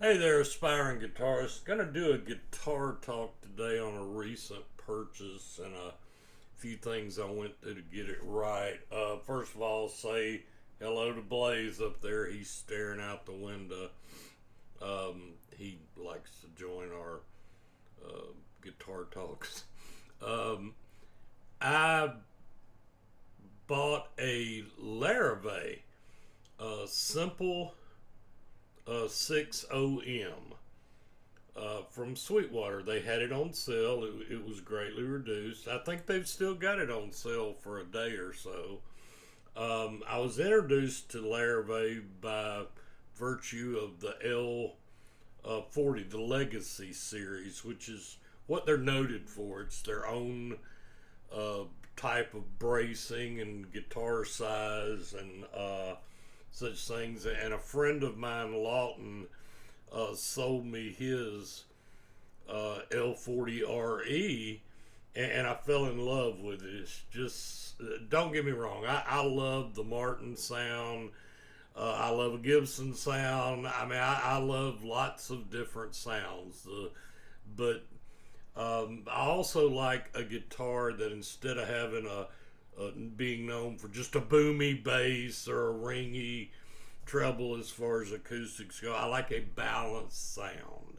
Hey there, aspiring guitarist. Gonna do a guitar talk today on a recent purchase and a few things I went to get it right. First of all, say hello to Blaze up there. He's staring out the window. He likes to join our guitar talks. Um, I bought a Larrivee Simple 6OM from Sweetwater. They had it on sale. It was greatly reduced. I think they've still got it on sale for a day or so. I was introduced to Larrivee by virtue of the L40, the Legacy series, which is what they're noted for. It's their own uh, type of bracing and guitar size and such things. And a friend of mine, Lawton, sold me his L40RE, and I fell in love with it. It's just, don't get me wrong, I love the Martin sound. I love a Gibson sound. I mean, I love lots of different sounds. But I also like a guitar that instead of having being known for just a boomy bass or a ringy treble as far as acoustics go, I like a balanced sound.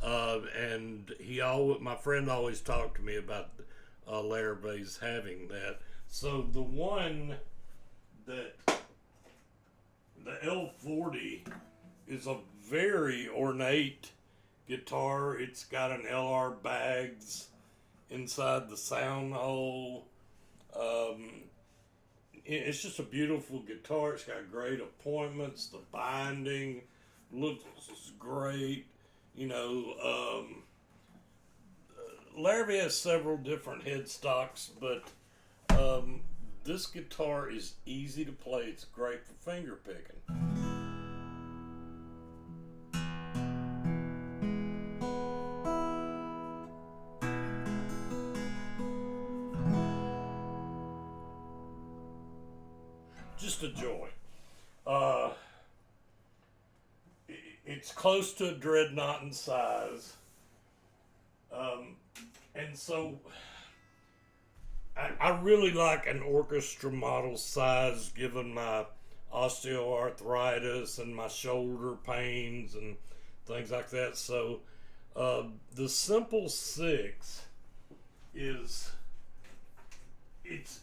And my friend always talked to me about Larravee's having that. So the one that the L40 is a very ornate guitar. It's got an LR bags inside the sound hole. It's just a beautiful guitar. It's got great appointments. The binding looks great. You know, Larrivee has several different headstocks, but this guitar is easy to play. It's great for finger picking. Just a joy. Uh, it's close to a dreadnought in size. Um, and so I really like an orchestra model size given my osteoarthritis and my shoulder pains and things like that. So the Simple 6 is it's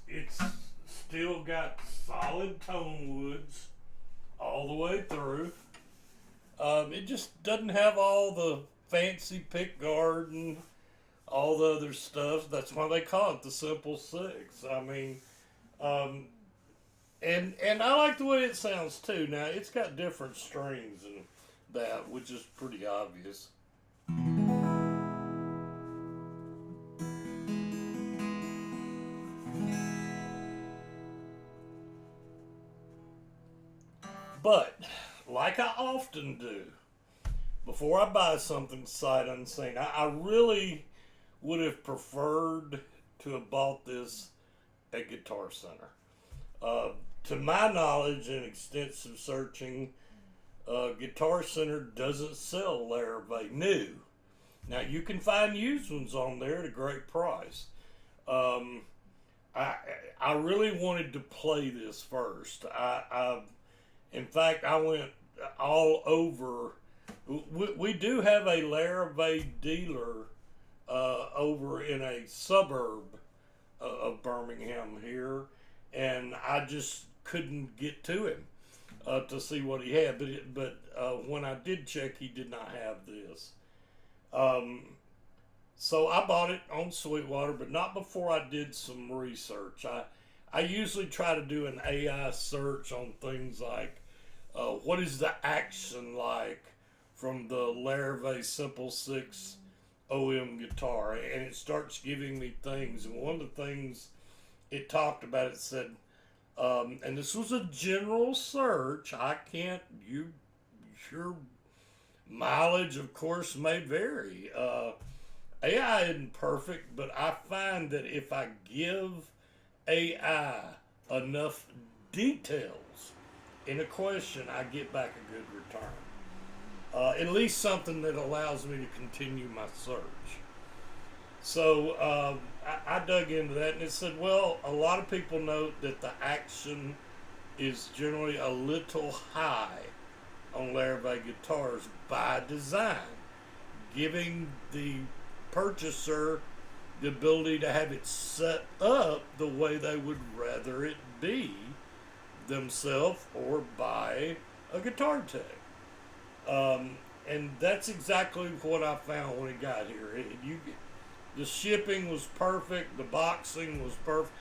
still got solid tone woods all the way through. It just doesn't have all the fancy pick guard and all the other stuff. That's why they call it the Simple 6. I mean, um, and I like the way it sounds too. Now it's got different strings and that, which is pretty obvious. But like I often do, before I buy something sight unseen, I really would have preferred to have bought this at Guitar Center. Uh, to my knowledge and extensive searching, Guitar Center doesn't sell Larrivee new. Now you can find used ones on there at a great price. Um, I I really wanted to play this first. In fact, I went all over. We do have a Larrivee dealer over in a suburb of Birmingham here, and I just couldn't get to him to see what he had. But when I did check, he did not have this. Um, so I bought it on Sweetwater, but not before I did some research. I usually try to do an AI search on things like what is the action like from the Larrivee Simple 6 OM guitar, and it starts giving me things. And one of the things it talked about, it said, and this was a general search. I can't, your mileage, of course, may vary. AI isn't perfect, but I find that if I give AI enough details in a question, I get back a good return. at least something that allows me to continue my search. So I dug into that, and it said, well, a lot of people note that the action is generally a little high on Larrivee guitars by design, giving the purchaser the ability to have it set up the way they would rather it be themselves or buy a guitar tech. And that's exactly what I found when it got here. The shipping was perfect. The boxing was perfect.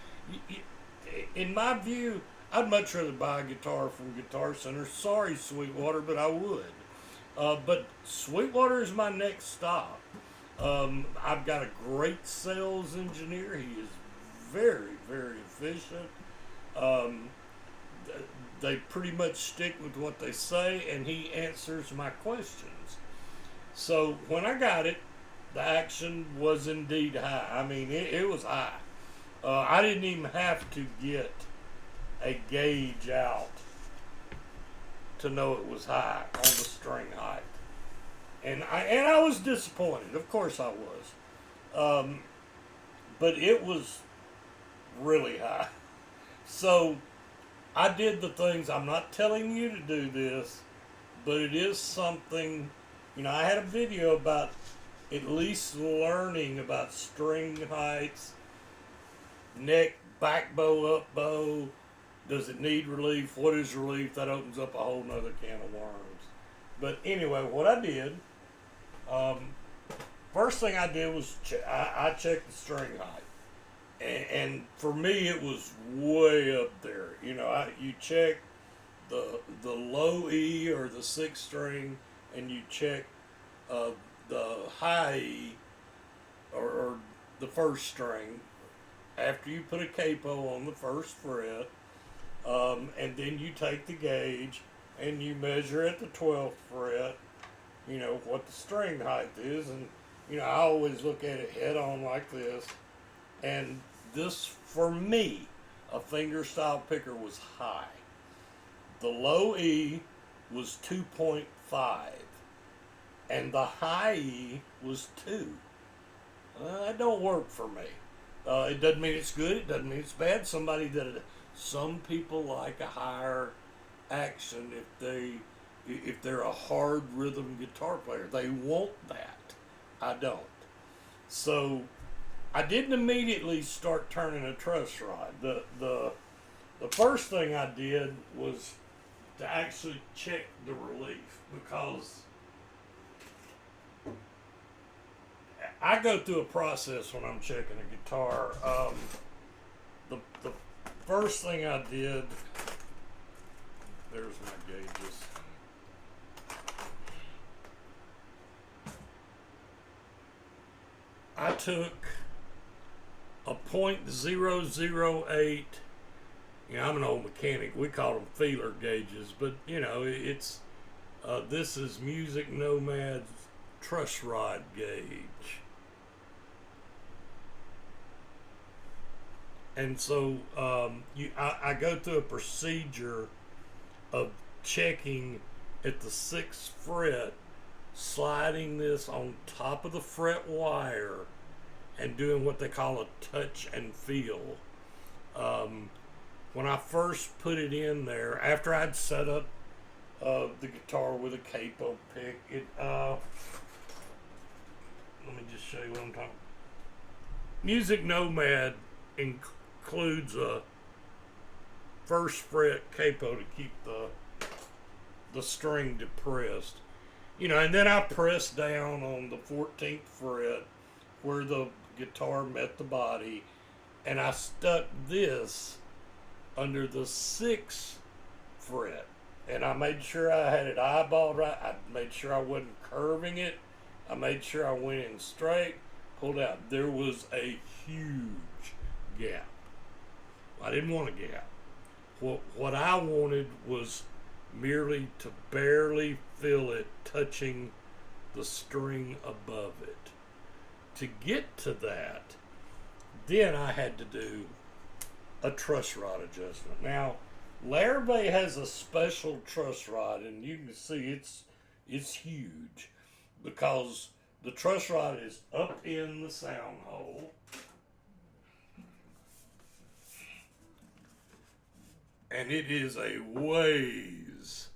In my view, I'd much rather buy a guitar from Guitar Center. Sorry, Sweetwater, but I would. But Sweetwater is my next stop. I've got a great sales engineer. He is very, very efficient. They pretty much stick with what they say, and he answers my questions. So when I got it, the action was indeed high. I mean, it was high. I didn't even have to get a gauge out to know it was high on the string height. And I was disappointed. Of course I was. But it was really high. So I did the things. I'm not telling you to do this, but it is something. I had a video about at least learning about string heights, neck, back bow, up bow. Does it need relief? What is relief? That opens up a whole nother can of worms. But anyway, what I did, first thing I did was I checked the string height. And for me, it was way up there. You check the low E or the sixth string, and you check the high E or the first string after you put a capo on the first fret, and then you take the gauge and you measure at the 12th fret, what the string height is, and I always look at it head on like this, and this, for me, a fingerstyle picker was high. The low E was 2.5, and the high E was 2. That don't work for me. It doesn't mean it's good. It doesn't mean it's bad. Some people like a higher action if they're a hard rhythm guitar player. They want that. I don't. So I didn't immediately start turning a truss rod. The first thing I did was to actually check the relief, because I go through a process when I'm checking a guitar. The first thing I did, there's my gauges. I took a .008. I'm an old mechanic. We call them feeler gauges, but it's this is Music Nomad's truss rod gauge. And so I go through a procedure of checking at the 6th fret, sliding this on top of the fret wire, and doing what they call a touch and feel. When I first put it in there, after I'd set up the guitar with a capo pick, let me just show you what I'm talking about. Music Nomad includes a first fret capo to keep the string depressed. And then I pressed down on the 14th fret where the guitar met the body, and I stuck this under the 6th fret, and I made sure I had it eyeballed right. I made sure I wasn't curving it. I made sure I went in straight, pulled out. There was a huge gap. I didn't want a gap. What I wanted was merely to barely feel it touching the string above it. To get to that, then I had to do a truss rod adjustment. Now, Larrivee has a special truss rod, and you can see is huge because the truss rod is up in the sound hole. And it is a ways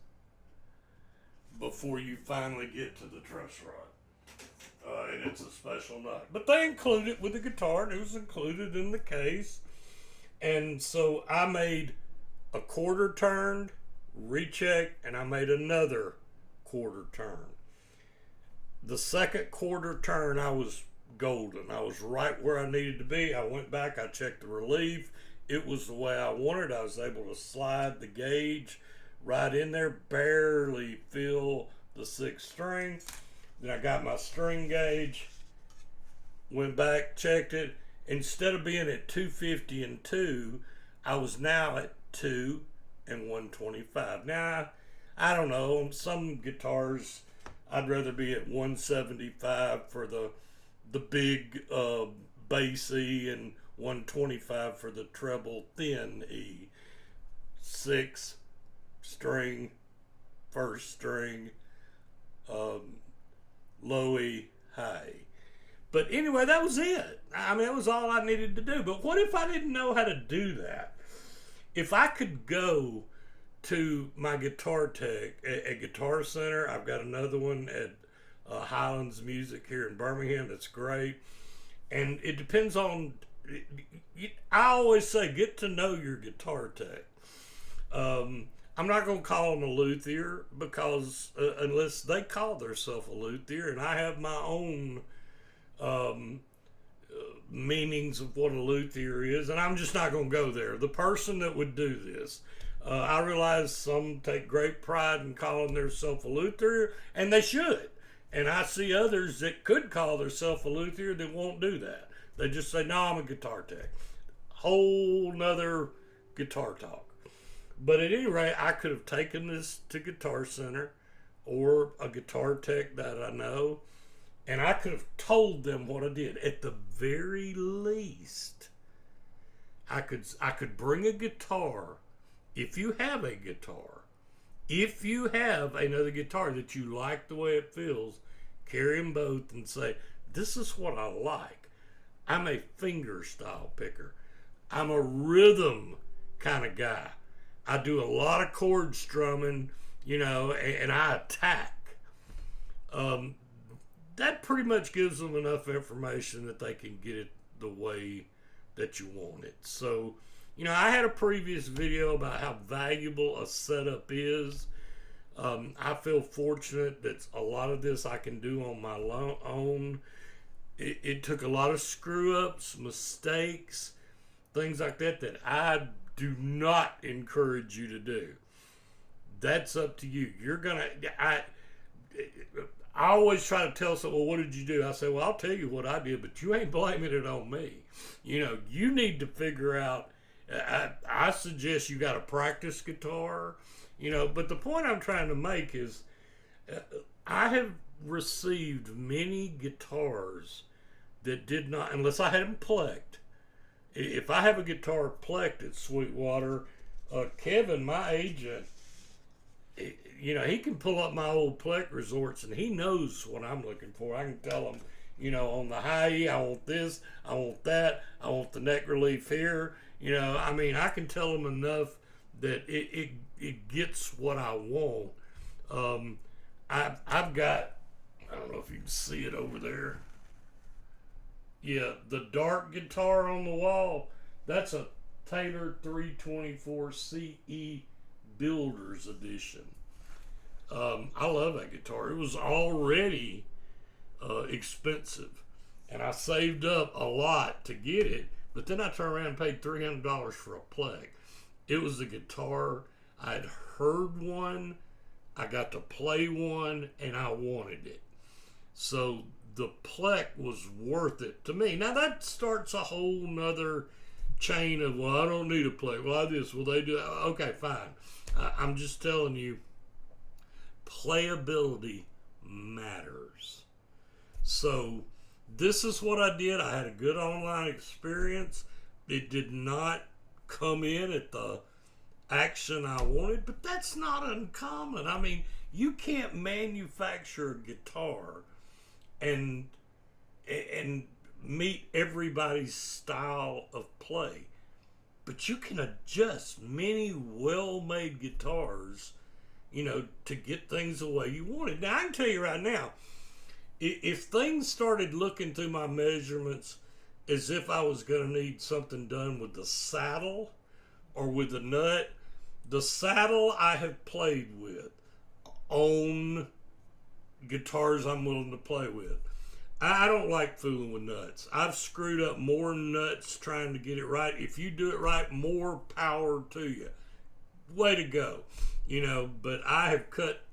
before you finally get to the truss rod. And it's a special nut. But they include it with the guitar, and it was included in the case. And so I made a quarter turn, recheck, and I made another quarter turn. The second quarter turn, I was golden. I was right where I needed to be. I went back, I checked the relief. It was the way I wanted. I was able to slide the gauge right in there, barely feel the sixth string. Then I got my string gauge, went back, checked it. Instead of being at 250 and 2, I was now at 2 and 125. Now, I don't know, some guitars I'd rather be at 175 for the big bass E and 125 for the treble thin E. 6 string, first string, low E, high E. But anyway, that was it. I mean, that was all I needed to do. But what if I didn't know how to do that? If I could go to my guitar tech at Guitar Center, I've got another one at Highlands Music here in Birmingham that's great. And it depends on, I always say, get to know your guitar tech. I'm not going to call them a luthier because unless they call themselves a luthier, and I have my own meanings of what a luthier is, and I'm just not going to go there. The person that would do this, I realize some take great pride in calling themselves a luthier, and they should. And I see others that could call themselves a luthier that won't do that. They just say, no, I'm a guitar tech. Whole nother guitar talk. But at any rate, I could have taken this to Guitar Center or a guitar tech that I know, and I could have told them what I did. At the very least, I could bring a guitar. If you have a guitar, if you have another guitar that you like the way it feels, carry them both and say, this is what I like. I'm a finger style picker. I'm a rhythm kind of guy. I do a lot of chord strumming, and I attack. That pretty much gives them enough information that they can get it the way that you want it. So, I had a previous video about how valuable a setup is. I feel fortunate that a lot of this I can do on my own. It took a lot of screw-ups, mistakes, things like that I do not encourage you to do. That's up to you. I always try to tell someone, well, what did you do? I say, well, I'll tell you what I did, but you ain't blaming it on me. You need to figure out, I suggest you got a practice guitar, but the point I'm trying to make is I have received many guitars that did not, unless I had them plecked. If I have a guitar plecked at Sweetwater, Kevin, my agent, he can pull up my old pleck resorts and he knows what I'm looking for. I can tell him, on the high E, I want this, I want that, I want the neck relief here. I can tell him enough that it gets what I want. I've got, I don't know if you can see it over there. Yeah, the dark guitar on the wall, that's a Taylor 324 CE Builder's Edition. I love that guitar. It was already expensive, and I saved up a lot to get it, but then I turned around and paid $300 for a pleck. It was a guitar. I'd heard one, I got to play one, and I wanted it. So the pleck was worth it to me. Now that starts a whole nother chain of, well, I don't need a pleck. Well, they do. Okay, fine. I'm just telling you, playability matters. So this is what I did. I had a good online experience. It did not come in at the action I wanted, but that's not uncommon. I mean, You can't manufacture a guitar and and meet everybody's style of play, but you can adjust many well-made guitars, to get things the way you want it. Now I can tell you right now, if things started looking through my measurements as if I was going to need something done with the saddle or with the nut, the saddle I have played with on guitars I'm willing to play with. I don't like fooling with nuts. I've screwed up more nuts trying to get it right. If you do it right, more power to you. Way to go. But I have cut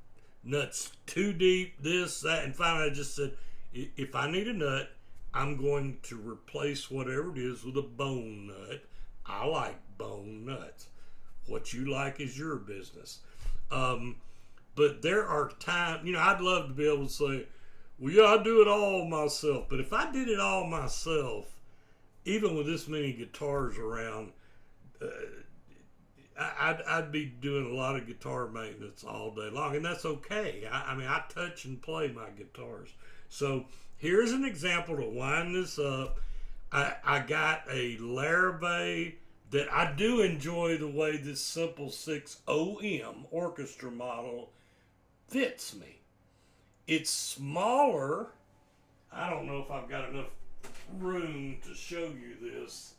nuts too deep, this, that, and finally I just said, if I need a nut, I'm going to replace whatever it is with a bone nut. I like bone nuts. What you like is your business. But there are times, I'd love to be able to say, well, yeah, I do it all myself. But if I did it all myself, even with this many guitars around, I'd be doing a lot of guitar maintenance all day long, and that's okay. I touch and play my guitars. So here's an example to wind this up. I got a Larrivee that I do enjoy the way this Simple 6 OM orchestra model fits me. It's smaller. I don't know if I've got enough room to show you this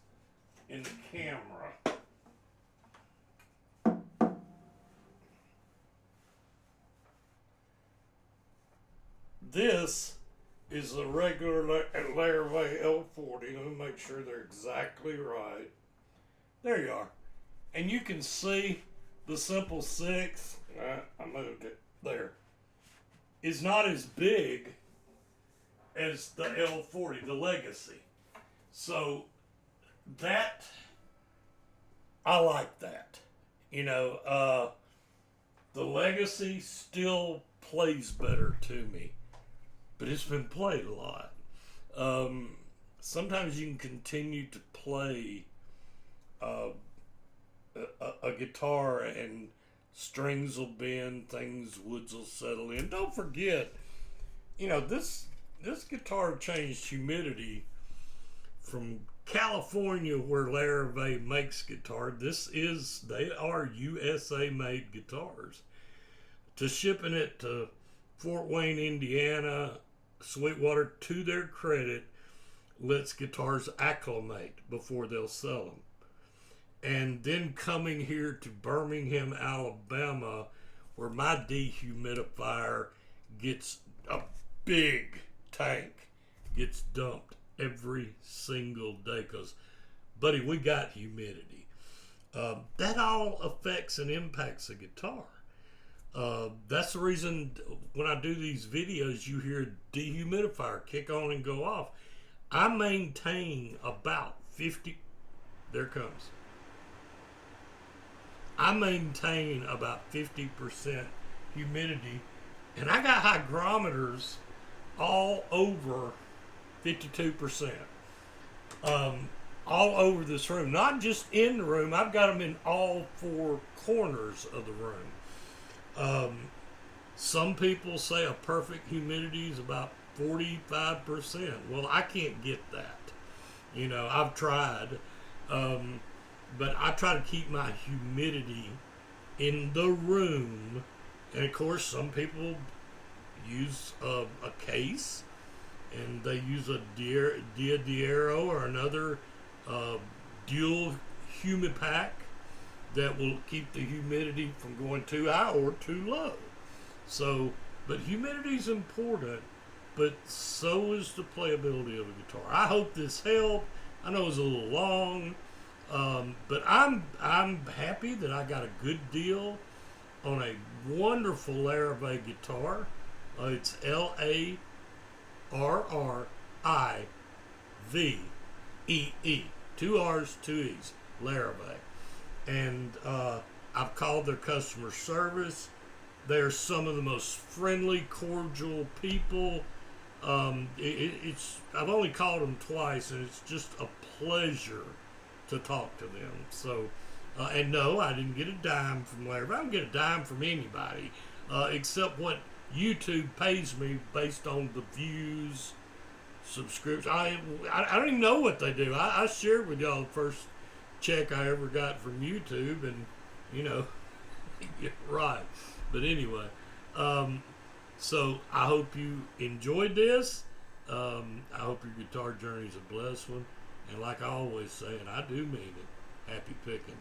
in the camera. This is a regular Larrivee L40. Let me make sure they're exactly right. There you are. And you can see the Simple 6, I moved it there, is not as big as the L40, the Legacy. So that, I like that. The Legacy still plays better to me, but it's been played a lot. Sometimes you can continue to play a guitar and strings will bend, woods will settle in. Don't forget, this guitar changed humidity from California, where Larrivee makes guitar. They are USA made guitars, to shipping it to Fort Wayne, Indiana. Sweetwater, to their credit, lets guitars acclimate before they'll sell them. And then coming here to Birmingham, Alabama, where my dehumidifier gets a big tank, gets dumped every single day, because, buddy, we got humidity. That all affects and impacts a guitar. That's the reason when I do these videos, you hear dehumidifier kick on and go off. I maintain about 50, there it comes. I maintain about 50% humidity, and I got hygrometers all over 52%. All over this room, not just in the room. I've got them in all four corners of the room. Some people say a perfect humidity is about 45%. Well, I can't get that. I've tried. But I try to keep my humidity in the room. And of course, some people use a case, and they use a Diadero or another dual humipack that will keep the humidity from going too high or too low. So, but humidity is important, but so is the playability of a guitar. I hope this helped. I know it was a little long. But I'm happy that I got a good deal on a wonderful Larrivee guitar. It's Larrivee, two R's, two E's, Larrivee. And I've called their customer service. They're some of the most friendly, cordial people. I've only called them twice, and it's just a pleasure to talk to them. So, and no, I didn't get a dime from Larrivee. I don't get a dime from anybody. except what YouTube pays me based on the views, subscription. I don't even know what they do. I shared with y'all the first check I ever got from YouTube, and you know, yeah, right. But anyway, so I hope you enjoyed this. I hope your guitar journey is a blessed one. And like I always say, and I do mean it, happy picking.